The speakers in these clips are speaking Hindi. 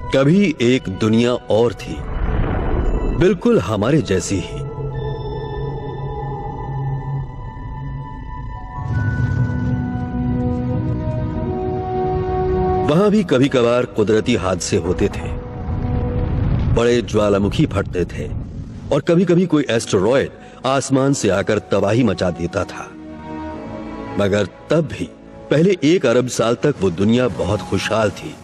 कभी एक दुनिया और थी, बिल्कुल हमारे जैसी ही। वहां भी कभी कभार कुदरती हादसे होते थे, बड़े ज्वालामुखी फटते थे और कभी कभी कोई एस्टेरॉयड आसमान से आकर तबाही मचा देता था। मगर तब भी पहले 1 अरब साल तक वो दुनिया बहुत खुशहाल थी।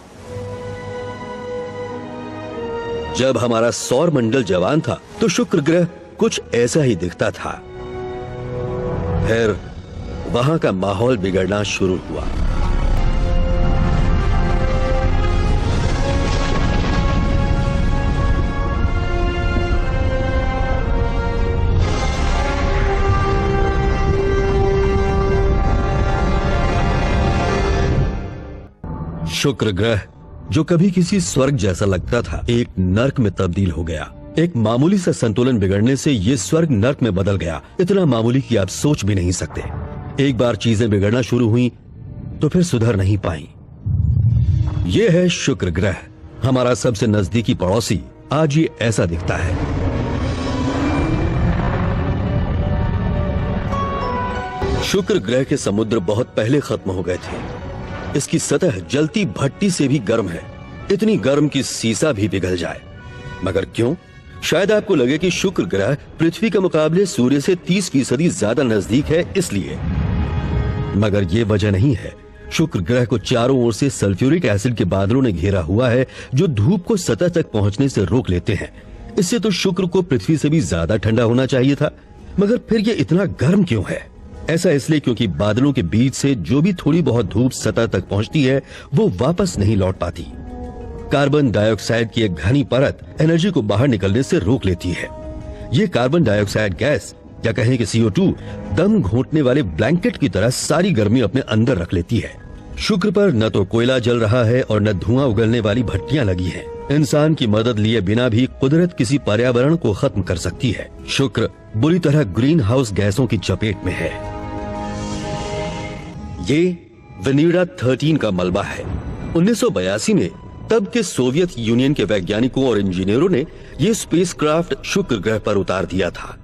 जब हमारा सौर मंडल जवान था तो शुक्र ग्रह कुछ ऐसा ही दिखता था। फिर वहां का माहौल बिगड़ना शुरू हुआ। शुक्र ग्रह जो कभी किसी स्वर्ग जैसा लगता था, एक नर्क में तब्दील हो गया। एक मामूली सा संतुलन बिगड़ने से ये स्वर्ग नर्क में बदल गया। इतना मामूली कि आप सोच भी नहीं सकते। एक बार चीजें बिगड़ना शुरू हुई तो फिर सुधर नहीं पाई। ये है शुक्र ग्रह, हमारा सबसे नजदीकी पड़ोसी। आज ये ऐसा दिखता है। शुक्र ग्रह के समुद्र बहुत पहले खत्म हो गए थे। इसकी सतह जलती भट्टी से भी गर्म है, इतनी गर्म कि सीसा भी पिघल जाए। मगर क्यों? शायद आपको लगे कि शुक्र ग्रह पृथ्वी के मुकाबले सूर्य से 30% ज्यादा नजदीक है, इसलिए। मगर यह वजह नहीं है। शुक्र ग्रह को चारों ओर से सल्फ्यूरिक एसिड के बादलों ने घेरा हुआ है, जो धूप को सतह तक पहुंचने से रोक लेते हैं। इससे तो शुक्र को पृथ्वी से भी ज्यादा ठंडा होना चाहिए था, मगर फिर यह इतना गर्म क्यों है? ऐसा इसलिए क्योंकि बादलों के बीच से जो भी थोड़ी बहुत धूप सतह तक पहुंचती है वो वापस नहीं लौट पाती। कार्बन डाइऑक्साइड की एक घनी परत एनर्जी को बाहर निकलने से रोक लेती है। ये कार्बन डाइऑक्साइड गैस, या कहें कि CO2, दम घोंटने वाले ब्लैंकेट की तरह सारी गर्मी अपने अंदर रख लेती है। शुक्र पर न तो कोयला जल रहा है और न धुआं उगलने वाली भट्टियां लगी हैं। इंसान की मदद लिए बिना भी कुदरत किसी पर्यावरण को खत्म कर सकती है। शुक्र बुरी तरह ग्रीन हाउस गैसों की चपेट में है। ये वेनिडा 13 का मलबा है। 1982 में तब के सोवियत यूनियन के वैज्ञानिकों और इंजीनियरों ने ये स्पेसक्राफ्ट शुक्र ग्रह पर उतार दिया था।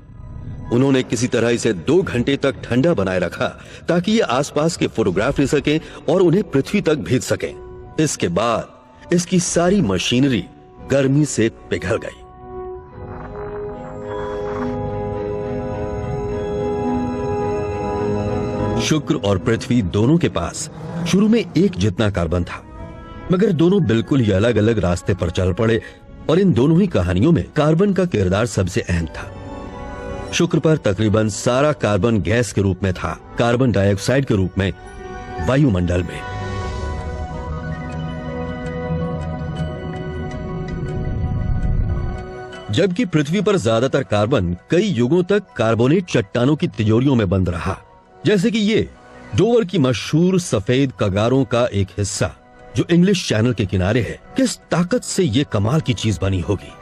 उन्होंने किसी तरह इसे 2 घंटे तक ठंडा बनाए रखा ताकि ये आसपास के फोटोग्राफ ले सकें और उन्हें पृथ्वी तक भेज सकें। इसके बाद इसकी सारी मशीनरी गर्मी से पिघल गई। शुक्र और पृथ्वी दोनों के पास शुरू में एक जितना कार्बन था, मगर दोनों बिल्कुल ही अलग अलग रास्ते पर चल पड़े और इन दोनों ही कहानियों में कार्बन का किरदार सबसे अहम था। शुक्र पर तकरीबन सारा कार्बन गैस के रूप में था, कार्बन डाइऑक्साइड के रूप में वायुमंडल में। जबकि पृथ्वी पर ज्यादातर कार्बन कई युगों तक कार्बोनेट चट्टानों की तिजोरियों में बंद रहा, जैसे कि ये डोवर की मशहूर सफेद कगारों का एक हिस्सा जो इंग्लिश चैनल के किनारे है। किस ताकत से ये कमाल की चीज बनी होगी।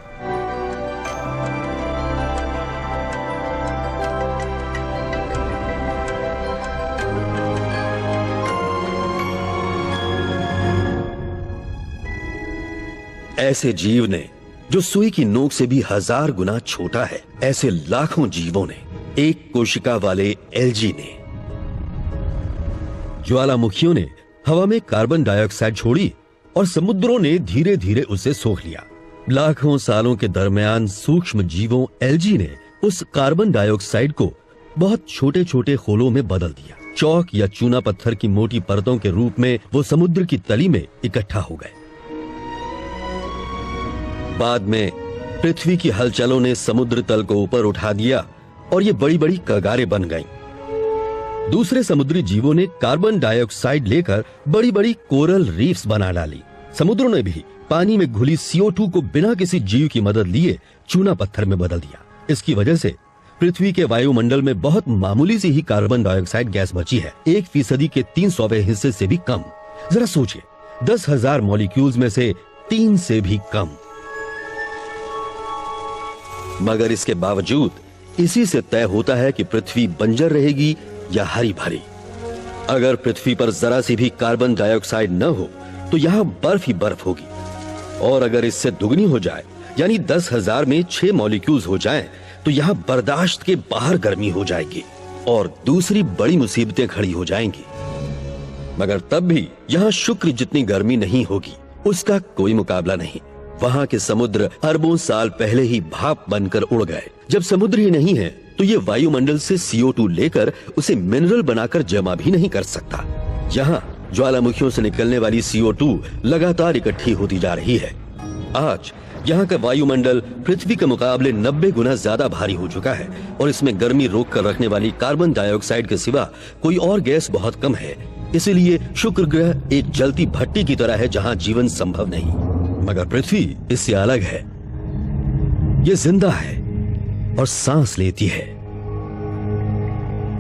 ऐसे जीव ने जो सुई की नोक से भी 1000 गुना छोटा है, ऐसे लाखों जीवों ने, एक कोशिका वाले एल्गी ने। ज्वालामुखियों ने हवा में कार्बन डाइऑक्साइड छोड़ी और समुद्रों ने धीरे धीरे उसे सोख लिया। लाखों सालों के दरमियान सूक्ष्म जीवों एल्गी ने उस कार्बन डाइऑक्साइड को बहुत छोटे छोटे खोलों में बदल दिया। चौक या चूना पत्थर की मोटी परतों के रूप में वो समुद्र की तली में इकट्ठा हो गए। बाद में पृथ्वी की हलचलों ने समुद्र तल को ऊपर उठा दिया और ये बड़ी बड़ी कगारें बन गईं। दूसरे समुद्री जीवों ने कार्बन डाइऑक्साइड लेकर बड़ी बड़ी कोरल रीफ्स बना डाली। समुद्रों ने भी पानी में घुली CO2 को बिना किसी जीव की मदद लिए चूना पत्थर में बदल दिया। इसकी वजह से पृथ्वी के वायुमंडल में बहुत मामूली सी ही कार्बन डाइऑक्साइड गैस बची है, 1% के 300वें हिस्से से भी कम। जरा सोचिए, 10,000 मॉलिक्यूल्स में से 3 से भी कम। मगर इसके बावजूद इसी से तय होता है कि पृथ्वी बंजर रहेगी या हरी भरी। अगर पृथ्वी पर जरा सी भी कार्बन डाइऑक्साइड न हो तो यहां बर्फ ही बर्फ होगी। और अगर इससे दुगनी हो जाए यानी 10,000 में 6 मॉलिक्यूल्स हो जाएं, तो यहाँ बर्दाश्त के बाहर गर्मी हो जाएगी और दूसरी बड़ी मुसीबतें खड़ी हो जाएंगी। मगर तब भी यहाँ शुक्र जितनी गर्मी नहीं होगी, उसका कोई मुकाबला नहीं। वहाँ के समुद्र अरबों साल पहले ही भाप बनकर उड़ गए। जब समुद्र ही नहीं है तो ये वायुमंडल से CO2 लेकर उसे मिनरल बनाकर जमा भी नहीं कर सकता। यहाँ ज्वालामुखियों से निकलने वाली CO2 लगातार इकट्ठी होती जा रही है। आज यहाँ का वायुमंडल पृथ्वी के मुकाबले 90 गुना ज्यादा भारी हो चुका है और इसमें गर्मी रोक कर रखने वाली कार्बन डाइऑक्साइड के सिवा कोई और गैस बहुत कम है। इसीलिए शुक्र ग्रह एक जलती भट्टी की तरह है जहाँ जीवन संभव नहीं। मगर पृथ्वी इससे अलग है। ये जिंदा है और सांस लेती है,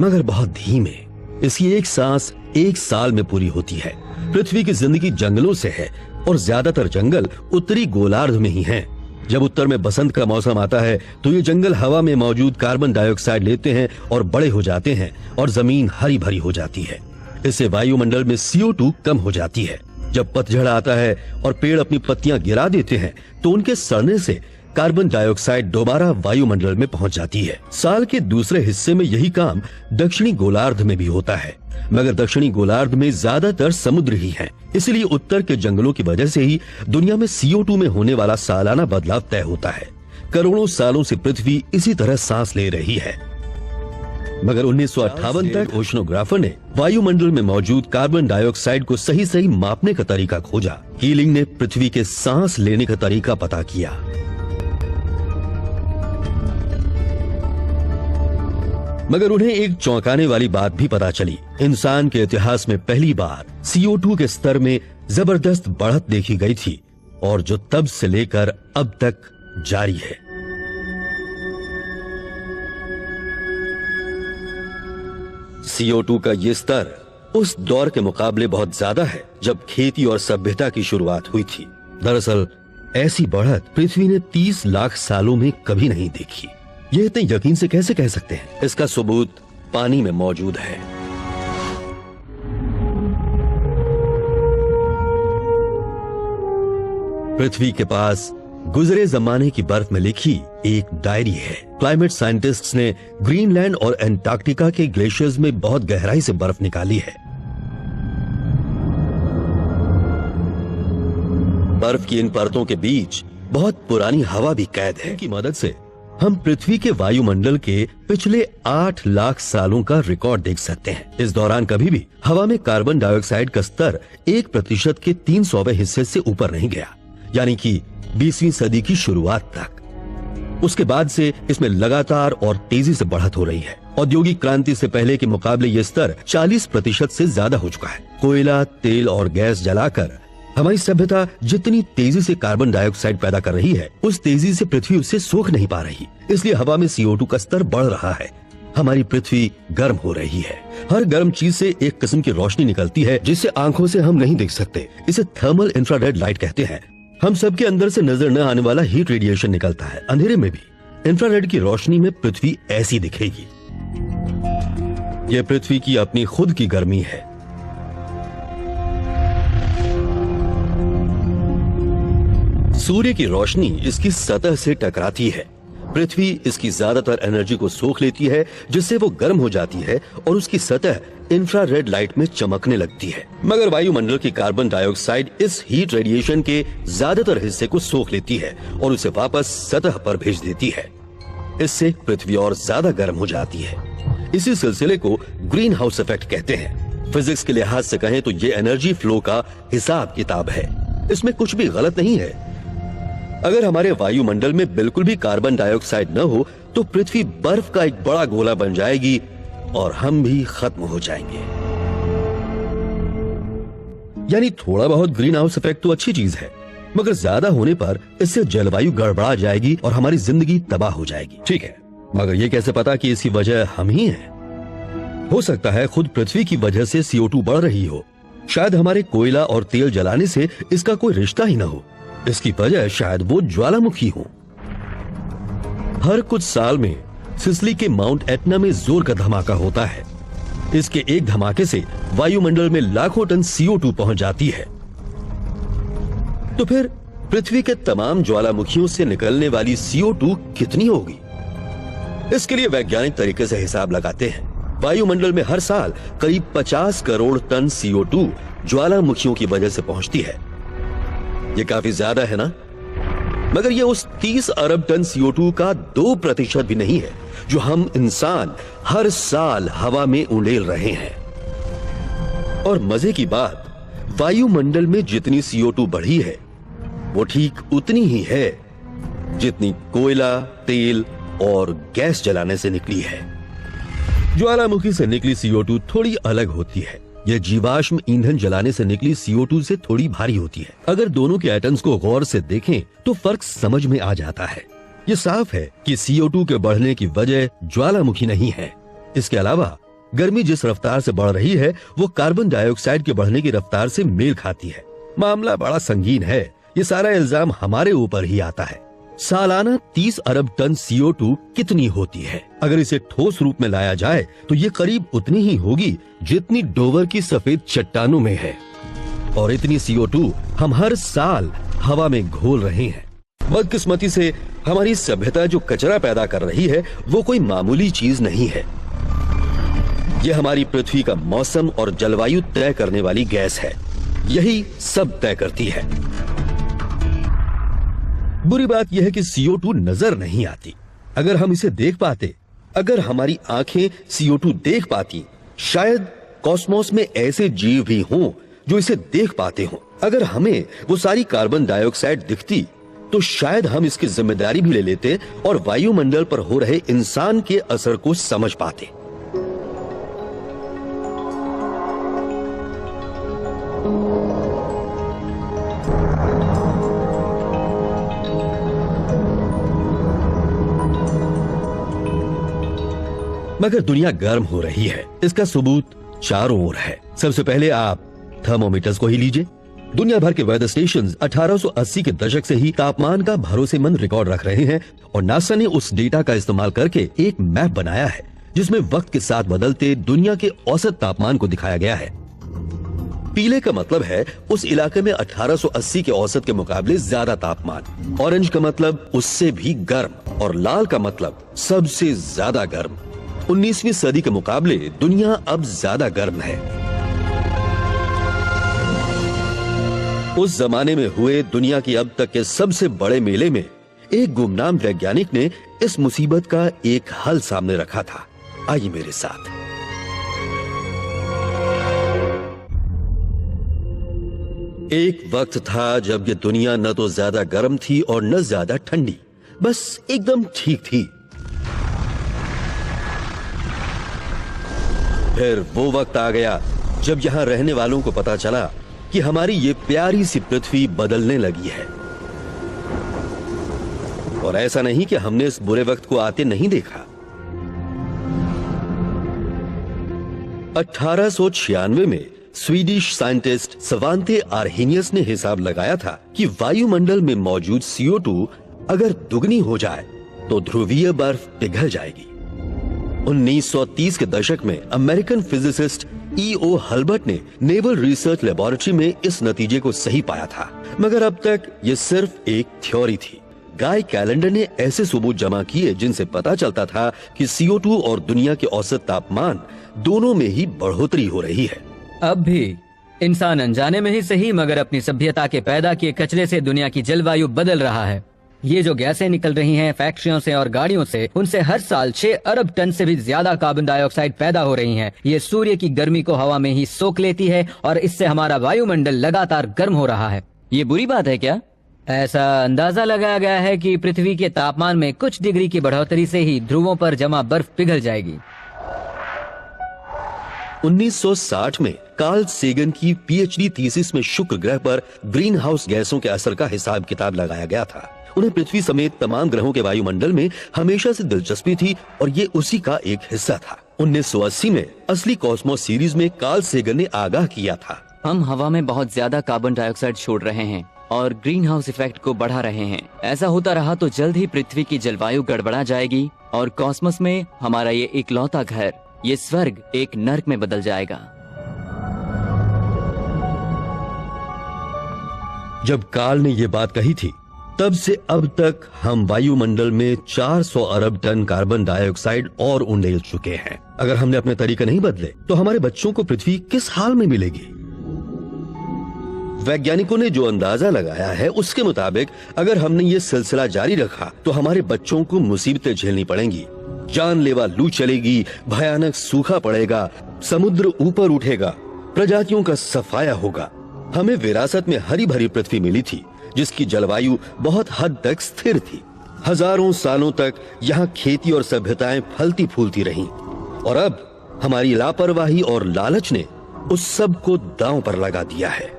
मगर बहुत धीमे। इसकी एक सांस 1 साल में पूरी होती है। पृथ्वी की जिंदगी जंगलों से है और ज्यादातर जंगल उत्तरी गोलार्ध में ही हैं। जब उत्तर में बसंत का मौसम आता है तो ये जंगल हवा में मौजूद कार्बन डाइऑक्साइड लेते हैं और बड़े हो जाते हैं और जमीन हरी भरी हो जाती है। इससे वायुमंडल में CO2 कम हो जाती है। जब पतझड़ आता है और पेड़ अपनी पत्तियां गिरा देते हैं तो उनके सड़ने से कार्बन डाइऑक्साइड दोबारा वायुमंडल में पहुंच जाती है। साल के दूसरे हिस्से में यही काम दक्षिणी गोलार्ध में भी होता है, मगर दक्षिणी गोलार्ध में ज्यादातर समुद्र ही है। इसलिए उत्तर के जंगलों की वजह से ही दुनिया में CO2 में होने वाला सालाना बदलाव तय होता है। करोड़ों सालों से पृथ्वी इसी तरह सांस ले रही है, मगर 1958 तक ओशनोग्राफर ने वायुमंडल में मौजूद कार्बन डाइऑक्साइड को सही सही मापने का तरीका खोजा। हीलिंग ने पृथ्वी के सांस लेने का तरीका पता किया। मगर उन्हें एक चौंकाने वाली बात भी पता चली। इंसान के इतिहास में पहली बार CO2 के स्तर में जबरदस्त बढ़त देखी गई थी और जो तब से लेकर अब तक जारी है। CO2 का ये स्तर उस दौर के मुकाबले बहुत ज्यादा है जब खेती और सभ्यता की शुरुआत हुई थी। दरअसल ऐसी बढ़त पृथ्वी ने 30 लाख सालों में कभी नहीं देखी। ये इतने यकीन से कैसे कह सकते हैं? इसका सबूत पानी में मौजूद है। पृथ्वी के पास गुजरे जमाने की बर्फ में लिखी एक डायरी है। क्लाइमेट साइंटिस्ट्स ने ग्रीनलैंड और एंटार्क्टिका के ग्लेशियर्स में बहुत गहराई से बर्फ निकाली है। बर्फ की इन परतों के बीच बहुत पुरानी हवा भी कैद है। की मदद से हम पृथ्वी के वायुमंडल के पिछले 8 लाख सालों का रिकॉर्ड देख सकते हैं। इस दौरान कभी भी हवा में कार्बन डाइऑक्साइड का स्तर 1% के 300वें हिस्से से ऊपर नहीं गया, यानी कि 20वीं सदी की शुरुआत तक। उसके बाद से इसमें लगातार और तेजी से बढ़त हो रही है। औद्योगिक क्रांति से पहले के मुकाबले ये स्तर 40% से ज्यादा हो चुका है। कोयला, तेल और गैस जलाकर हमारी सभ्यता जितनी तेजी से कार्बन डाइऑक्साइड पैदा कर रही है, उस तेजी से पृथ्वी उससे सोख नहीं पा रही। इसलिए हवा में CO2 का स्तर बढ़ रहा है। हमारी पृथ्वी गर्म हो रही है। हर गर्म चीज से एक किस्म की रोशनी निकलती है जिसे आंखों से हम नहीं देख सकते। इसे थर्मल इंफ्रारेड लाइट कहते हैं। हम सबके अंदर से नजर न आने वाला हीट रेडिएशन निकलता है। अंधेरे में भी इंफ्रारेड की रोशनी में पृथ्वी ऐसी दिखेगी। यह पृथ्वी की अपनी खुद की गर्मी है। सूर्य की रोशनी इसकी सतह से टकराती है। पृथ्वी इसकी ज्यादातर एनर्जी को सोख लेती है, जिससे वो गर्म हो जाती है और उसकी सतह इंफ्रारेड लाइट में चमकने लगती है। मगर वायुमंडल की कार्बन डाइऑक्साइड इस हीट रेडिएशन के ज्यादातर हिस्से को सोख लेती है और उसे वापस सतह पर भेज देती है। इससे पृथ्वी और ज्यादा गर्म हो जाती है। इसी सिलसिले को ग्रीन हाउस इफेक्ट कहते हैं। फिजिक्स के लिहाज से कहें तो ये एनर्जी फ्लो का हिसाब किताब है। इसमें कुछ भी गलत नहीं है। अगर हमारे वायुमंडल में बिल्कुल भी कार्बन डाइऑक्साइड न हो तो पृथ्वी बर्फ का एक बड़ा गोला बन जाएगी और हम भी खत्म हो जाएंगे। यानी थोड़ा बहुत ग्रीन हाउस इफेक्ट तो अच्छी चीज है, मगर ज्यादा होने पर इससे जलवायु गड़बड़ा जाएगी और हमारी जिंदगी तबाह हो जाएगी। ठीक है, मगर ये कैसे पता कि इसकी वजह हम ही हैं? हो सकता है खुद पृथ्वी की वजह से CO2 बढ़ रही हो। शायद हमारे कोयला और तेल जलाने से इसका कोई रिश्ता ही न हो। इसकी वजह शायद वो ज्वालामुखी हो। हर कुछ साल में सिसिली के माउंट एटना में जोर का धमाका होता है। इसके एक धमाके से वायुमंडल में लाखों टन CO2 पहुंच जाती है। तो फिर पृथ्वी के तमाम ज्वालामुखियों से निकलने वाली CO2 कितनी होगी? इसके लिए वैज्ञानिक तरीके से हिसाब लगाते हैं। वायुमंडल में हर साल करीब 50 करोड़ टन CO2 ज्वालामुखियों की वजह से पहुंचती है। ये काफी ज्यादा है ना? मगर ये उस 30 अरब टन CO2 का 2% भी नहीं है जो हम इंसान हर साल हवा में उड़ेल रहे हैं। और मजे की बात, वायुमंडल में जितनी CO2 बढ़ी है वो ठीक उतनी ही है जितनी कोयला, तेल और गैस जलाने से निकली है। ज्वालामुखी से निकली CO2 थोड़ी अलग होती है। यह जीवाश्म ईंधन जलाने से निकली CO2 से थोड़ी भारी होती है। अगर दोनों के एटम्स को गौर से देखें तो फर्क समझ में आ जाता है। ये साफ है कि CO2 के बढ़ने की वजह ज्वालामुखी नहीं है। इसके अलावा गर्मी जिस रफ्तार से बढ़ रही है वो कार्बन डाइऑक्साइड के बढ़ने की रफ्तार से मेल खाती है। मामला बड़ा संगीन है। ये सारा इल्जाम हमारे ऊपर ही आता है। सालाना 30 अरब टन CO2 कितनी होती है? अगर इसे ठोस रूप में लाया जाए तो ये करीब उतनी ही होगी जितनी डोवर की सफेद चट्टानों में है। और इतनी CO2 हम हर साल हवा में घोल रहे हैं। बदकिस्मती से हमारी सभ्यता जो कचरा पैदा कर रही है वो कोई मामूली चीज नहीं है। ये हमारी पृथ्वी का मौसम और जलवायु तय करने वाली गैस है। यही सब तय करती है। बुरी बात यह है कि CO2 नजर नहीं आती। अगर हम इसे देख पाते, अगर हमारी आंखें CO2 देख पाती, शायद कॉस्मोस में ऐसे जीव भी हों जो इसे देख पाते हों। अगर हमें वो सारी कार्बन डाइऑक्साइड दिखती तो शायद हम इसकी जिम्मेदारी भी ले लेते और वायुमंडल पर हो रहे इंसान के असर को समझ पाते। मगर दुनिया गर्म हो रही है। इसका सबूत चारों ओर है। सबसे पहले आप थर्मोमीटर्स को ही लीजिए। दुनिया भर के वेदर स्टेशंस 1880 के दशक से ही तापमान का भरोसेमंद रिकॉर्ड रख रहे हैं और नासा ने उस डेटा का इस्तेमाल करके एक मैप बनाया है जिसमें वक्त के साथ बदलते दुनिया के औसत तापमान को दिखाया गया है। पीले का मतलब है उस इलाके में 1880 के औसत के मुकाबले ज्यादा तापमान। ऑरेंज का मतलब उससे भी गर्म और लाल का मतलब सबसे ज्यादा गर्म। 19वीं सदी के मुकाबले दुनिया अब ज्यादा गर्म है। उस जमाने में हुए दुनिया की अब तक के सबसे बड़े मेले में एक गुमनाम वैज्ञानिक ने इस मुसीबत का एक हल सामने रखा था। आइए मेरे साथ। एक वक्त था जब ये दुनिया न तो ज्यादा गर्म थी और न ज्यादा ठंडी, बस एकदम ठीक थी। फिर वो वक्त आ गया जब यहाँ रहने वालों को पता चला कि हमारी ये प्यारी सी पृथ्वी बदलने लगी है। और ऐसा नहीं कि हमने इस बुरे वक्त को आते नहीं देखा। 1896 में स्वीडिश साइंटिस्ट सवांते आर्हेनियस ने हिसाब लगाया था कि वायुमंडल में मौजूद CO2 अगर दुगनी हो जाए तो ध्रुवीय बर्फ पिघल जाएगी। 1930 के दशक में अमेरिकन फिजिसिस्ट E.O. हल्बर्ट ने नेवल रिसर्च लेबोरेटरी में इस नतीजे को सही पाया था। मगर अब तक ये सिर्फ एक थ्योरी थी। गाय कैलेंडर ने ऐसे सबूत जमा किए जिनसे पता चलता था कि CO2 और दुनिया के औसत तापमान दोनों में ही बढ़ोतरी हो रही है। अब भी इंसान अनजाने में ही सही मगर अपनी सभ्यता के पैदा किए कचरे से दुनिया की जलवायु बदल रहा है। ये जो गैसें निकल रही हैं फैक्ट्रियों से और गाड़ियों से, उनसे हर साल 6 अरब टन से भी ज्यादा कार्बन डाइऑक्साइड पैदा हो रही हैं। ये सूर्य की गर्मी को हवा में ही सोख लेती है और इससे हमारा वायुमंडल लगातार गर्म हो रहा है। ये बुरी बात है क्या? ऐसा अंदाजा लगाया गया है कि पृथ्वी के तापमान में कुछ डिग्री की बढ़ोतरी से ही ध्रुवों पर जमा बर्फ पिघल जाएगी। 1960 में कार्ल सेगन की PhD थीसिस में शुक्र ग्रह पर ग्रीन हाउस गैसों के असर का हिसाब किताब लगाया गया था। उन्हें पृथ्वी समेत तमाम ग्रहों के वायुमंडल में हमेशा से दिलचस्पी थी और ये उसी का एक हिस्सा था। 1980 में असली कॉस्मोस सीरीज में कार्ल सेगन ने आगाह किया था, हम हवा में बहुत ज्यादा कार्बन डाइऑक्साइड छोड़ रहे हैं और ग्रीन हाउस इफेक्ट को बढ़ा रहे हैं। ऐसा होता रहा तो जल्द ही पृथ्वी की जलवायु गड़बड़ा जाएगी और कॉस्मोस में हमारा ये इकलौता घर, ये स्वर्ग एक नर्क में बदल जाएगा। जब कार्ल ने यह बात कही थी तब से अब तक हम वायुमंडल में 400 अरब टन कार्बन डाइऑक्साइड और उंडेल चुके हैं। अगर हमने अपने तरीके नहीं बदले तो हमारे बच्चों को पृथ्वी किस हाल में मिलेगी? वैज्ञानिकों ने जो अंदाजा लगाया है उसके मुताबिक अगर हमने ये सिलसिला जारी रखा तो हमारे बच्चों को मुसीबतें झेलनी पड़ेंगी। जानलेवा लू चलेगी, भयानक सूखा पड़ेगा, समुद्र ऊपर उठेगा, प्रजातियों का सफाया होगा। हमें विरासत में हरी भरी पृथ्वी मिली थी जिसकी जलवायु बहुत हद तक स्थिर थी। हजारों सालों तक यहाँ खेती और सभ्यताएं फलती फूलती रहीं और अब हमारी लापरवाही और लालच ने उस सब को दांव पर लगा दिया है।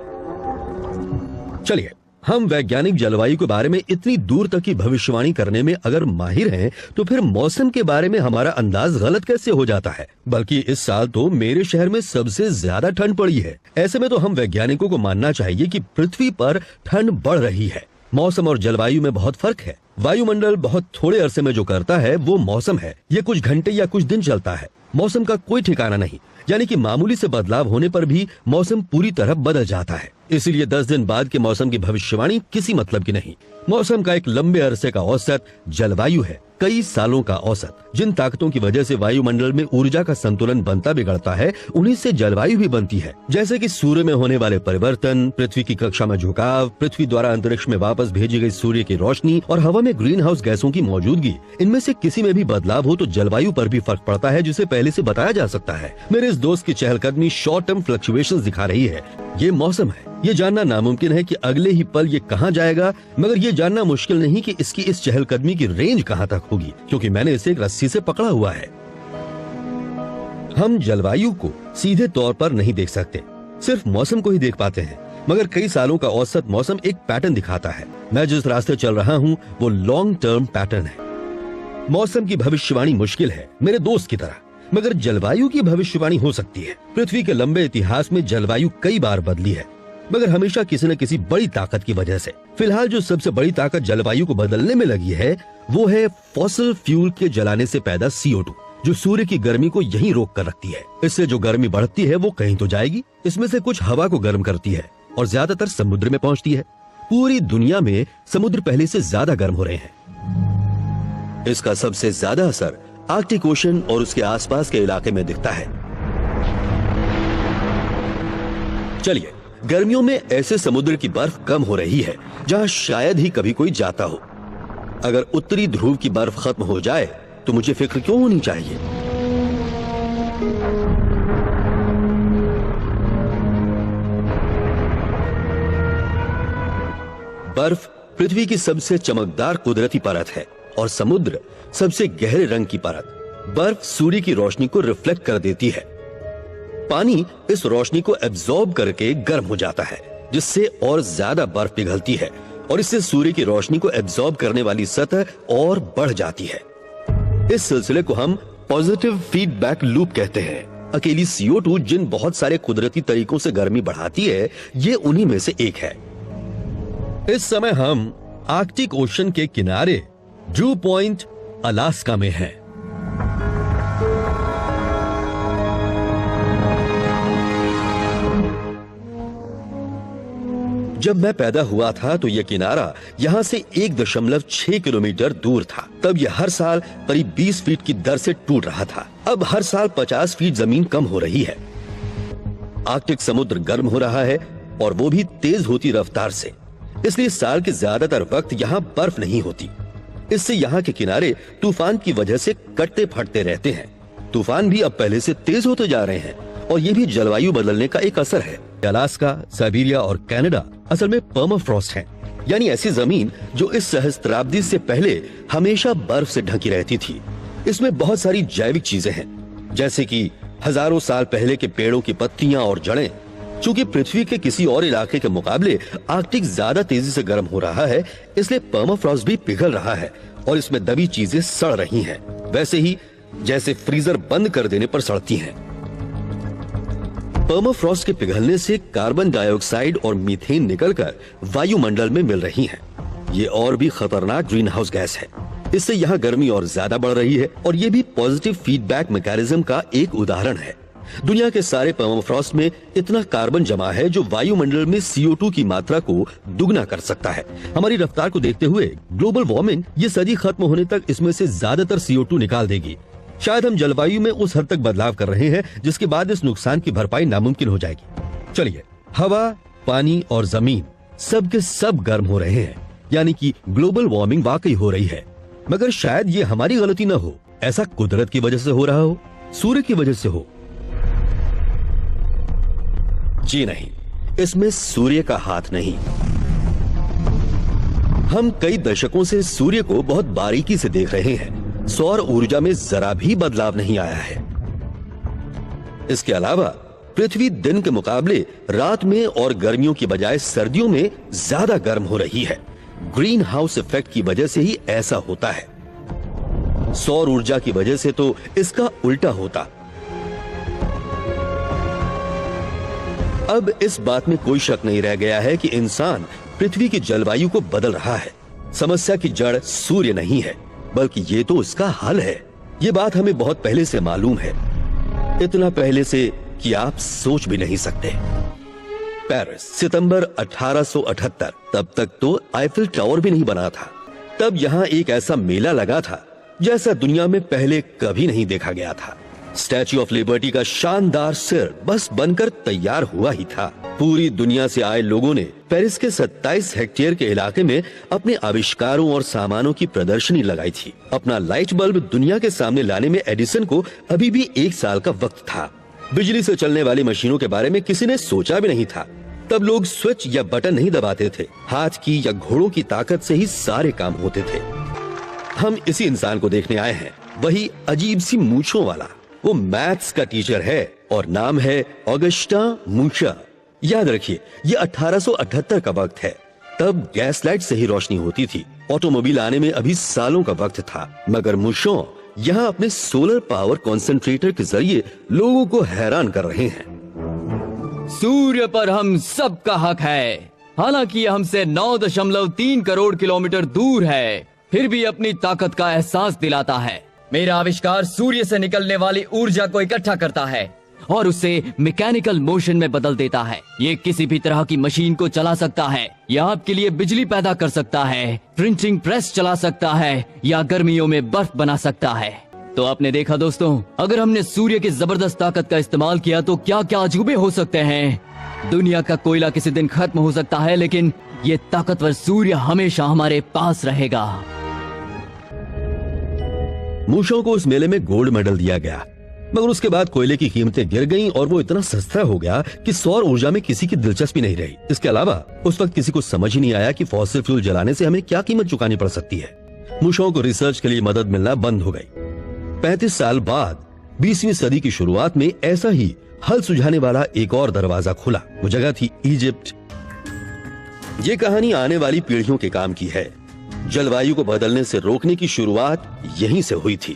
चलिए, हम वैज्ञानिक जलवायु के बारे में इतनी दूर तक की भविष्यवाणी करने में अगर माहिर हैं, तो फिर मौसम के बारे में हमारा अंदाज गलत कैसे हो जाता है? बल्कि इस साल तो मेरे शहर में सबसे ज्यादा ठंड पड़ी है। ऐसे में तो हम वैज्ञानिकों को मानना चाहिए कि पृथ्वी पर ठंड बढ़ रही है। मौसम और जलवायु में बहुत फर्क है। वायुमंडल बहुत थोड़े अरसे में जो करता है वो मौसम है। ये कुछ घंटे या कुछ दिन चलता है। मौसम का कोई ठिकाना नहीं, यानी कि मामूली से बदलाव होने पर भी मौसम पूरी तरह बदल जाता है। इसीलिए 10 दिन बाद के मौसम की भविष्यवाणी किसी मतलब की नहीं। मौसम का एक लंबे अरसे का औसत जलवायु है, कई सालों का औसत। जिन ताकतों की वजह से वायुमंडल में ऊर्जा का संतुलन बनता बिगड़ता है, उन्हीं से जलवायु भी बनती है। जैसे कि सूर्य में होने वाले परिवर्तन, पृथ्वी की कक्षा में झुकाव, पृथ्वी द्वारा अंतरिक्ष में वापस भेजी गई सूर्य की रोशनी और हवा में ग्रीन हाउस गैसों की मौजूदगी। इनमें से किसी में भी बदलाव हो तो जलवायु पर भी फर्क पड़ता है, जिसे पहले से बताया जा सकता है। मेरे इस दोस्त की चहलकदमी शॉर्ट टर्म फ्लक्चुएशंस दिखा रही है। ये मौसम है। ये जानना नामुमकिन है कि अगले ही पल ये कहां जाएगा, मगर ये जानना मुश्किल नहीं कि इसकी इस चहलकदमी की रेंज कहां तक होगी, क्योंकि मैंने इसे एक रस्सी से पकड़ा हुआ है। हम जलवायु को सीधे तौर पर नहीं देख सकते, सिर्फ मौसम को ही देख पाते हैं। मगर कई सालों का औसत मौसम एक पैटर्न दिखाता है। मैं जिस रास्ते चल रहा हूँ वो लॉन्ग टर्म पैटर्न है। मौसम की भविष्यवाणी मुश्किल है मेरे दोस्त की तरह, मगर जलवायु की भविष्यवाणी हो सकती है। पृथ्वी के लंबे इतिहास में जलवायु कई बार बदली है, मगर हमेशा किसी न किसी बड़ी ताकत की वजह से। फिलहाल जो सबसे बड़ी ताकत जलवायु को बदलने में लगी है वो है फॉसिल फ्यूल के जलाने से पैदा CO2, जो सूर्य की गर्मी को यहीं रोक कर रखती है। इससे जो गर्मी बढ़ती है वो कहीं तो जाएगी। इसमें से कुछ हवा को गर्म करती है और ज्यादातर समुद्र में पहुंचती है। पूरी दुनिया में समुद्र पहले से ज्यादा गर्म हो रहे हैं। इसका सबसे ज्यादा असर आर्कटिक ओशन और उसके आसपास के इलाके में दिखता है। चलिए, गर्मियों में ऐसे समुद्र की बर्फ कम हो रही है जहां शायद ही कभी कोई जाता हो। अगर उत्तरी ध्रुव की बर्फ खत्म हो जाए तो मुझे फिक्र क्यों होनी चाहिए? बर्फ पृथ्वी की सबसे चमकदार कुदरती परत है और समुद्र सबसे गहरे रंग की परत। बर्फ सूर्य की रोशनी को रिफ्लेक्ट कर देती है। पानी इस रोशनी को एब्जॉर्ब करके गर्म हो जाता है, जिससे और ज्यादा बर्फ पिघलती है और इससे सूर्य की रोशनी को एब्जॉर्ब करने वाली सतह और बढ़ जाती है। इस सिलसिले को हम पॉजिटिव फीडबैक लूप कहते हैं। अकेली CO2 जिन बहुत सारे कुदरती तरीकों से गर्मी बढ़ाती है, ये उन्हीं में से एक है। इस समय हम आर्कटिक ओशन के किनारे ड्रू पॉइंट अलास्का में हैं। जब मैं पैदा हुआ था तो यह किनारा यहाँ से 1.6 किलोमीटर दूर था। तब यह हर साल करीब 20 फीट की दर से टूट रहा था। अब हर साल 50 फीट जमीन कम हो रही है। आर्कटिक समुद्र गर्म हो रहा है और वो भी तेज होती रफ्तार से, इसलिए साल के ज्यादातर वक्त यहाँ बर्फ नहीं होती। इससे यहाँ के किनारे तूफान की वजह से कटते फटते रहते हैं। तूफान भी अब पहले से तेज होते जा रहे हैं और ये भी जलवायु बदलने का एक असर है। अलास्का, साइबेरिया और कनाडा असल में पर्माफ्रॉस्ट हैं, यानी ऐसी जमीन जो इस सहस्त्राब्दी से पहले हमेशा बर्फ से ढकी रहती थी। इसमें बहुत सारी जैविक चीजें हैं, जैसे कि हजारों साल पहले के पेड़ों की पत्तियां और जड़ें। चूंकि पृथ्वी के किसी और इलाके के मुकाबले आर्कटिक ज्यादा तेजी से गर्म हो रहा है, इसलिए पर्माफ्रॉस्ट भी पिघल रहा है और इसमें दबी चीजें सड़ रही हैं, वैसे ही जैसे फ्रीजर बंद कर देने पर सड़ती हैं। पर्माफ्रॉस्ट के पिघलने से कार्बन डाइऑक्साइड और मीथेन निकलकर वायुमंडल में मिल रही हैं। ये और भी खतरनाक ग्रीन हाउस गैस है। इससे यहाँ गर्मी और ज्यादा बढ़ रही है और ये भी पॉजिटिव फीडबैक मैकेनिज्म का एक उदाहरण है। दुनिया के सारे परमाफ्रॉस्ट में इतना कार्बन जमा है जो वायुमंडल में CO2 की मात्रा को दुगना कर सकता है। हमारी रफ्तार को देखते हुए ग्लोबल वार्मिंग ये सदी खत्म होने तक इसमें से ज्यादातर CO2 निकाल देगी। शायद हम जलवायु में उस हद तक बदलाव कर रहे हैं जिसके बाद इस नुकसान की भरपाई नामुमकिन हो जाएगी। चलिए, हवा, पानी और जमीन सब के सब गर्म हो रहे हैं, यानी कि ग्लोबल वार्मिंग वाकई हो रही है। मगर शायद ये हमारी गलती न हो, ऐसा कुदरत की वजह से हो रहा हो, सूर्य की वजह से हो। जी नहीं, इसमें सूर्य का हाथ नहीं। हम कई दशकों से सूर्य को बहुत बारीकी से देख रहे हैं। सौर ऊर्जा में जरा भी बदलाव नहीं आया है। इसके अलावा पृथ्वी दिन के मुकाबले रात में और गर्मियों की बजाय सर्दियों में ज्यादा गर्म हो रही है। ग्रीन हाउस इफेक्ट की वजह से ही ऐसा होता है। सौर ऊर्जा की वजह से तो इसका उल्टा होता। अब इस बात में कोई शक नहीं रह गया है कि इंसान पृथ्वी की जलवायु को बदल रहा है। समस्या की जड़ सूर्य नहीं है, बल्कि ये तो इसका हल है। ये बात हमें बहुत पहले से मालूम है, इतना पहले से कि आप सोच भी नहीं सकते। पेरिस, सितंबर 1878। तब तक तो आईफिल टावर भी नहीं बना था। तब यहाँ एक ऐसा मेला लगा था जैसा दुनिया में पहले कभी नहीं देखा गया था। स्टैच्यू ऑफ लिबर्टी का शानदार सिर बस बनकर तैयार हुआ ही था। पूरी दुनिया से आए लोगों ने पेरिस के 27 हेक्टेयर के इलाके में अपने आविष्कारों और सामानों की प्रदर्शनी लगाई थी। अपना लाइट बल्ब दुनिया के सामने लाने में एडिसन को अभी भी 1 साल का वक्त था। बिजली से चलने वाली मशीनों के बारे में किसी ने सोचा भी नहीं था। तब लोग स्विच या बटन नहीं दबाते थे, हाथ की या घोड़ों की ताकत से ही सारे काम होते थे। हम इसी इंसान को देखने आए हैं, वही अजीब सी मूंछों वाला। वो मैथ्स का टीचर है और नाम है ऑगस्टा मूशा। याद रखिए, ये 1878 का वक्त है। तब गैस लाइट से ही रोशनी होती थी। ऑटोमोबाइल आने में अभी सालों का वक्त था। मगर मूशो यहाँ अपने सोलर पावर कॉन्सेंट्रेटर के जरिए लोगों को हैरान कर रहे हैं। सूर्य पर हम सब का हक है। हालांकि यह हमसे 9.3 करोड़ किलोमीटर दूर है, फिर भी अपनी ताकत का एहसास दिलाता है। मेरा आविष्कार सूर्य से निकलने वाली ऊर्जा को इकट्ठा करता है और उसे मैकेनिकल मोशन में बदल देता है। ये किसी भी तरह की मशीन को चला सकता है या आपके लिए बिजली पैदा कर सकता है, प्रिंटिंग प्रेस चला सकता है या गर्मियों में बर्फ बना सकता है। तो आपने देखा दोस्तों, अगर हमने सूर्य की जबरदस्त ताकत का इस्तेमाल किया तो क्या क्या अजूबे हो सकते हैं। दुनिया का कोयला किसी दिन खत्म हो सकता है, लेकिन ये ताकतवर सूर्य हमेशा हमारे पास रहेगा। मूशों को उस मेले में गोल्ड मेडल दिया गया, मगर उसके बाद कोयले की कीमतें गिर गईं और वो इतना सस्ता हो गया कि सौर ऊर्जा में किसी की दिलचस्पी नहीं रही। इसके अलावा उस वक्त किसी को समझ ही नहीं आया कि फॉसिल फ्यूल जलाने से हमें क्या कीमत चुकानी पड़ सकती है। मूशों को रिसर्च के लिए मदद मिलना बंद हो गई। 35 साल बाद 20वीं सदी की शुरुआत में ऐसा ही हल सुझाने वाला एक और दरवाजा खुला। वो जगह थी इजिप्ट। ये कहानी आने वाली पीढ़ियों के काम की है। जलवायु को बदलने से रोकने की शुरुआत यहीं से हुई थी।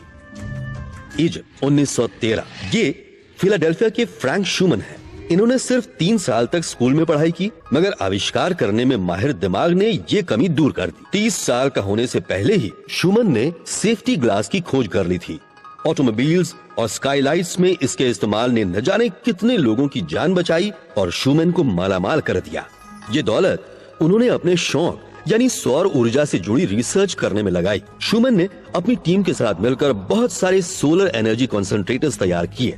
इजिप्ट 1913। ये फिलाडेल्फिया के फ्रैंक शूमन है। इन्होंने सिर्फ 3 साल तक स्कूल में पढ़ाई की, मगर आविष्कार करने में माहिर दिमाग ने ये कमी दूर कर दी। 30 साल का होने से पहले ही शूमन ने सेफ्टी ग्लास की खोज कर ली थी। ऑटोमोबाइल्स और स्काईलाइट्स में इसके इस्तेमाल ने न जाने कितने लोगों की जान बचाई और शूमन को मालामाल कर दिया। ये दौलत उन्होंने अपने शौक यानी सौर ऊर्जा से जुड़ी रिसर्च करने में लगाई। शूमन ने अपनी टीम के साथ मिलकर बहुत सारे सोलर एनर्जी कॉन्सेंट्रेटर्स तैयार किए।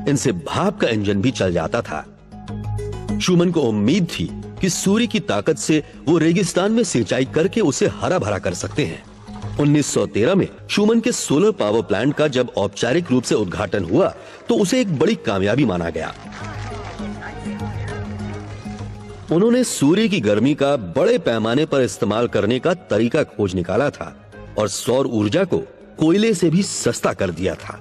इनसे भाप का इंजन भी चल जाता था। शूमन को उम्मीद थी कि सूर्य की ताकत से वो रेगिस्तान में सिंचाई करके उसे हरा भरा कर सकते हैं। 1913 में शूमन के सोलर पावर प्लांट का जब औपचारिक रूप से उद्घाटन हुआ तो उसे एक बड़ी कामयाबी माना गया। उन्होंने सूर्य की गर्मी का बड़े पैमाने पर इस्तेमाल करने का तरीका खोज निकाला था और सौर ऊर्जा को कोयले से भी सस्ता कर दिया था।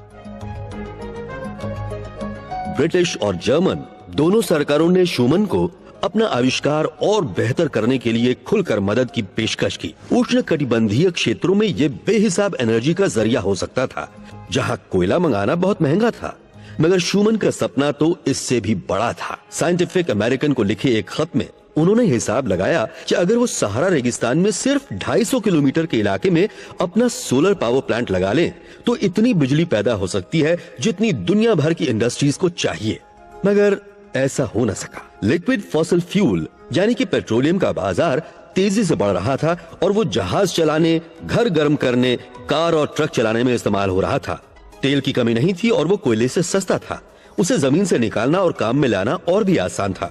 ब्रिटिश और जर्मन दोनों सरकारों ने शूमन को अपना आविष्कार और बेहतर करने के लिए खुलकर मदद की पेशकश की। उष्णकटिबंधीय क्षेत्रों में यह बेहिसाब एनर्जी का जरिया हो सकता था, जहां कोयला मंगाना बहुत महंगा था। मगर शूमन का सपना तो इससे भी बड़ा था। साइंटिफिक अमेरिकन को लिखे एक खत में उन्होंने हिसाब लगाया कि अगर वो सहारा रेगिस्तान में सिर्फ 250 किलोमीटर के इलाके में अपना सोलर पावर प्लांट लगा लें तो इतनी बिजली पैदा हो सकती है जितनी दुनिया भर की इंडस्ट्रीज को चाहिए। मगर ऐसा हो न सका। लिक्विड फॉसिल फ्यूल यानी कि पेट्रोलियम का बाजार तेजी से बढ़ रहा था और वो जहाज चलाने, घर गर्म करने, कार और ट्रक चलाने में इस्तेमाल हो रहा था। तेल की कमी नहीं थी और वो कोयले से सस्ता था। उसे जमीन से निकालना और काम में लाना और भी आसान था।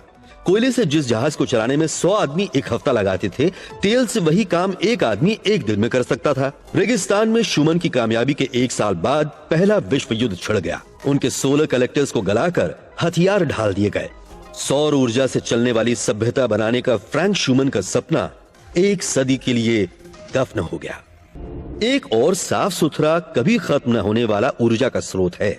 कोयले से जिस जहाज को चलाने में 100 आदमी एक हफ्ता लगाते थे, तेल से वही काम एक आदमी एक दिन में कर सकता था। रेगिस्तान में शूमन की कामयाबी के 1 साल बाद पहला विश्व युद्ध छिड़ गया। उनके सोलर कलेक्टर्स को गलाकर हथियार ढाल दिए गए। सौर ऊर्जा से चलने वाली सभ्यता बनाने का फ्रैंक शूमन का सपना 1 सदी के लिए दफन हो गया। एक और साफ सुथरा, कभी खत्म न होने वाला ऊर्जा का स्रोत है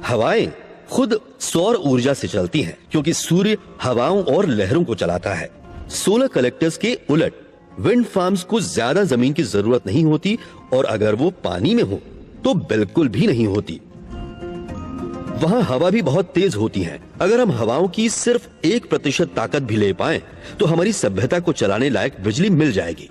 हवाएं। खुद सौर ऊर्जा से चलती हैं क्योंकि सूर्य हवाओं और लहरों को चलाता है। सोलर कलेक्टर्स के उलट विंड फार्म्स को ज्यादा जमीन की जरूरत नहीं होती और अगर वो पानी में हो तो बिल्कुल भी नहीं होती। वहां हवा भी बहुत तेज होती है। अगर हम हवाओं की सिर्फ 1% ताकत भी ले पाएं तो हमारी सभ्यता को चलाने लायक बिजली मिल जाएगी।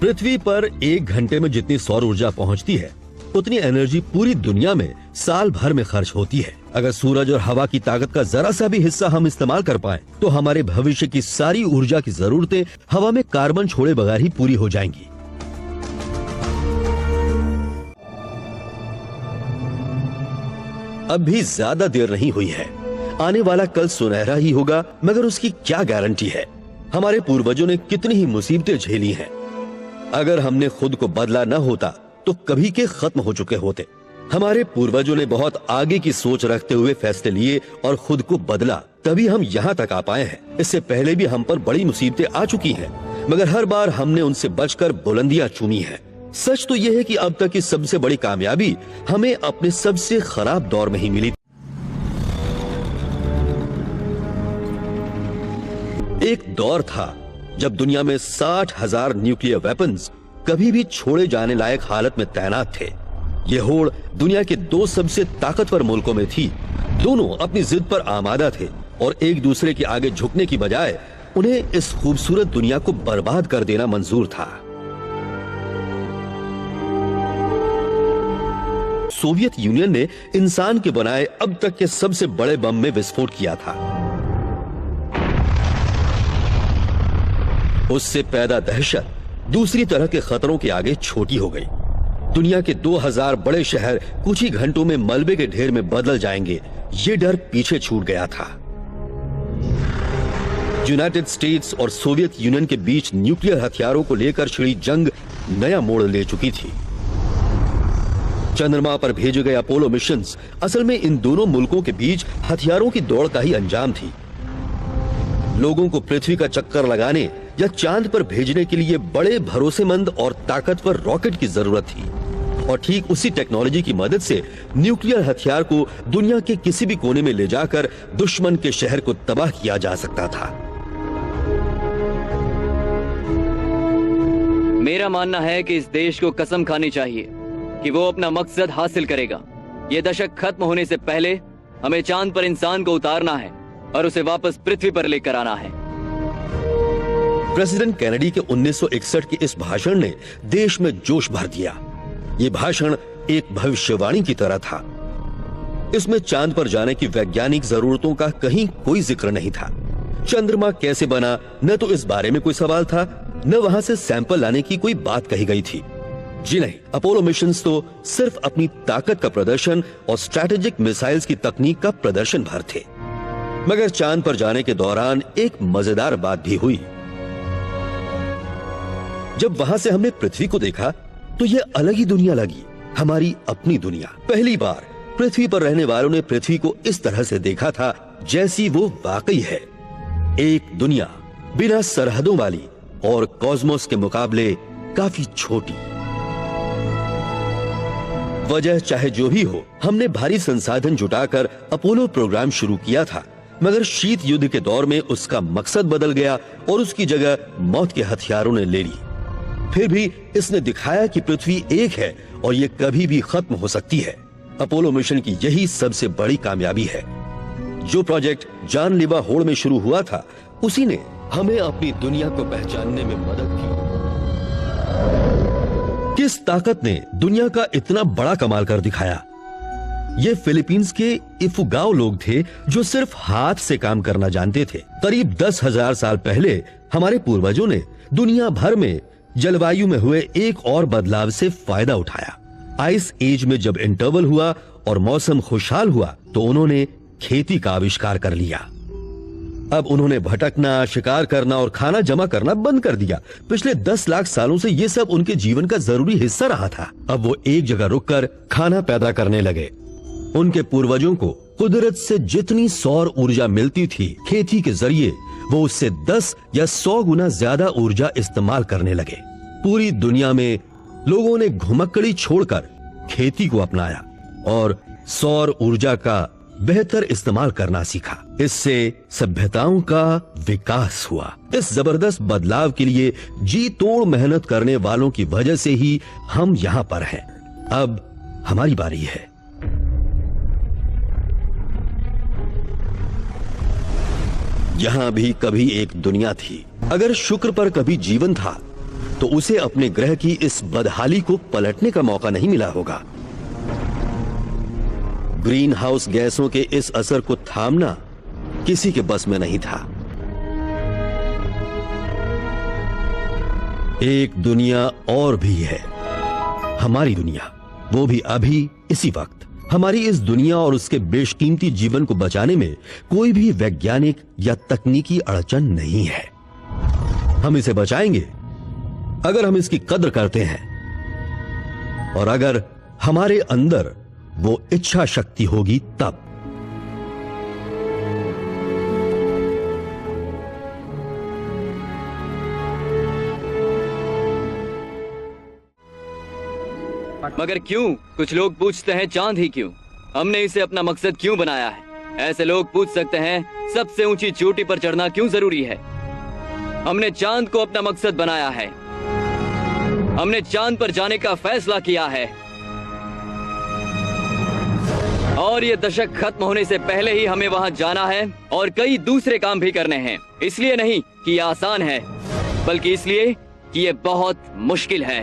पृथ्वी पर 1 घंटे में जितनी सौर ऊर्जा पहुंचती है उतनी एनर्जी पूरी दुनिया में साल भर में खर्च होती है। अगर सूरज और हवा की ताकत का जरा सा भी हिस्सा हम इस्तेमाल कर पाएं तो हमारे भविष्य की सारी ऊर्जा की जरूरतें हवा में कार्बन छोड़े बगैर ही पूरी हो जाएंगी। अब भी ज्यादा देर नहीं हुई है। आने वाला कल सुनहरा ही होगा, मगर उसकी क्या गारंटी है। हमारे पूर्वजों ने कितनी ही मुसीबतें झेली हैं। अगर हमने खुद को बदला न होता तो कभी के खत्म हो चुके होते। हमारे पूर्वजों ने बहुत आगे की सोच रखते हुए फैसले लिए और खुद को बदला, तभी हम यहाँ तक आ पाए हैं। इससे पहले भी हम पर बड़ी मुसीबतें आ चुकी हैं, मगर हर बार हमने उनसे बचकर बुलंदियां चूमी हैं। सच तो यह है कि अब तक की सबसे बड़ी कामयाबी हमें अपने सबसे खराब दौर में ही मिली। एक दौर था जब दुनिया में 60,000 न्यूक्लियर वेपन्स कभी भी छोड़े जाने लायक हालत में तैनात थे। ये होड़ दुनिया के 2 सबसे ताकतवर मुल्कों में थी। दोनों अपनी जिद पर आमादा थे और एक दूसरे के आगे झुकने की बजाय उन्हें इस खूबसूरत दुनिया को बर्बाद कर देना मंजूर था। सोवियत यूनियन ने इंसान के बनाए अब तक के सबसे बड़े बम में विस्फोट किया था। उससे पैदा दहशत दूसरी तरह के खतरों के आगे छोटी हो गई। दुनिया के 2000 बड़े शहर कुछ ही घंटों में मलबे के ढेर में बदल जाएंगे, ये डर पीछे छूट गया था। यूनाइटेड स्टेट्स और सोवियत यूनियन के बीच न्यूक्लियर हथियारों को लेकर छिड़ी जंग नया मोड़ ले चुकी थी। चंद्रमा पर भेजे गए अपोलो मिशंस असल में इन दोनों मुल्कों के बीच हथियारों की दौड़ का ही अंजाम थी। लोगों को पृथ्वी का चक्कर लगाने या चांद पर भेजने के लिए बड़े भरोसेमंद और ताकतवर रॉकेट की जरूरत थी और ठीक उसी टेक्नोलॉजी की मदद से न्यूक्लियर हथियार को दुनिया के किसी भी कोने में ले जाकर दुश्मन के शहर को तबाह किया जा सकता था। मेरा मानना है कि इस देश को कसम खानी चाहिए कि वो अपना मकसद हासिल करेगा। ये दशक खत्म होने से पहले हमें चांद पर इंसान को उतारना है और उसे वापस पृथ्वी पर लेकर आना है। प्रेसिडेंट कैनेडी के 1961 के इस भाषण ने देश में जोश भर दिया। ये भाषण एक भविष्यवाणी की तरह था। इसमें चांद पर जाने की वैज्ञानिक जरूरतों का कहीं कोई जिक्र नहीं था। चंद्रमा कैसे बना, न तो इस बारे में कोई सवाल था, न वहां से सैंपल लाने की कोई बात कही गई थी। जी नहीं, अपोलो मिशंस तो सिर्फ अपनी ताकत का प्रदर्शन और स्ट्रैटेजिक मिसाइल्स की तकनीक का प्रदर्शन भर थे। मगर चांद पर जाने के दौरान एक मजेदार बात भी हुई। जब वहां से हमने पृथ्वी को देखा तो यह अलग ही दुनिया लगी, हमारी अपनी दुनिया। पहली बार पृथ्वी पर रहने वालों ने पृथ्वी को इस तरह से देखा था जैसी वो वाकई है, एक दुनिया बिना सरहदों वाली और कॉस्मोस के मुकाबले काफी छोटी। वजह चाहे जो भी हो, हमने भारी संसाधन जुटाकर अपोलो प्रोग्राम शुरू किया था, मगर शीत युद्ध के दौर में उसका मकसद बदल गया और उसकी जगह मौत के हथियारों ने ले ली। फिर भी इसने दिखाया कि पृथ्वी एक है और ये कभी भी खत्म हो सकती है। अपोलो मिशन की यही सबसे बड़ी कामयाबी है। जो प्रोजेक्ट जानलेवा होड़ में शुरू हुआ था, उसी ने हमें अपनी दुनिया को पहचानने में मदद की। किस ताकत ने दुनिया का इतना बड़ा कमाल कर दिखाया? ये फिलीपींस के इफुगाओ लोग थे जो सिर्फ हाथ से काम करना जानते थे। करीब 10,000 साल पहले हमारे पूर्वजों ने दुनिया भर में जलवायु में हुए एक और बदलाव से फायदा उठाया। आइस एज में जब इंटरवल हुआ और मौसम खुशहाल हुआ तो उन्होंने खेती का आविष्कार कर लिया। अब उन्होंने भटकना, शिकार करना और खाना जमा करना बंद कर दिया। पिछले 10 लाख सालों से ये सब उनके जीवन का जरूरी हिस्सा रहा था। अब वो एक जगह रुककर खाना पैदा करने लगे। उनके पूर्वजों को कुदरत से जितनी सौर ऊर्जा मिलती थी, खेती के जरिए वो उससे 10 या 100 गुना ज्यादा ऊर्जा इस्तेमाल करने लगे। पूरी दुनिया में लोगों ने घुमक्कड़ी छोड़कर खेती को अपनाया और सौर ऊर्जा का बेहतर इस्तेमाल करना सीखा। इससे सभ्यताओं का विकास हुआ। इस जबरदस्त बदलाव के लिए जी तोड़ मेहनत करने वालों की वजह से ही हम यहाँ पर हैं। अब हमारी बारी है। यहाँ भी कभी एक दुनिया थी। अगर शुक्र पर कभी जीवन था तो उसे अपने ग्रह की इस बदहाली को पलटने का मौका नहीं मिला होगा। ग्रीन हाउस गैसों के इस असर को थामना किसी के बस में नहीं था। एक दुनिया और भी है, हमारी दुनिया, वो भी अभी इसी वक्त। हमारी इस दुनिया और उसके बेशकीमती जीवन को बचाने में कोई भी वैज्ञानिक या तकनीकी अड़चन नहीं है। हम इसे बचाएंगे अगर हम इसकी कद्र करते हैं और अगर हमारे अंदर वो इच्छा शक्ति होगी तब। मगर क्यों? कुछ लोग पूछते हैं चांद ही क्यों? हमने इसे अपना मकसद क्यों बनाया है? ऐसे लोग पूछ सकते हैं सबसे ऊंची चोटी पर चढ़ना क्यों जरूरी है? हमने चांद को अपना मकसद बनाया है। हमने चांद पर जाने का फैसला किया है और ये दशक खत्म होने से पहले ही हमें वहां जाना है और कई दूसरे काम भी करने हैं। इसलिए नहीं कि ये आसान है, बल्कि इसलिए कि ये बहुत मुश्किल है।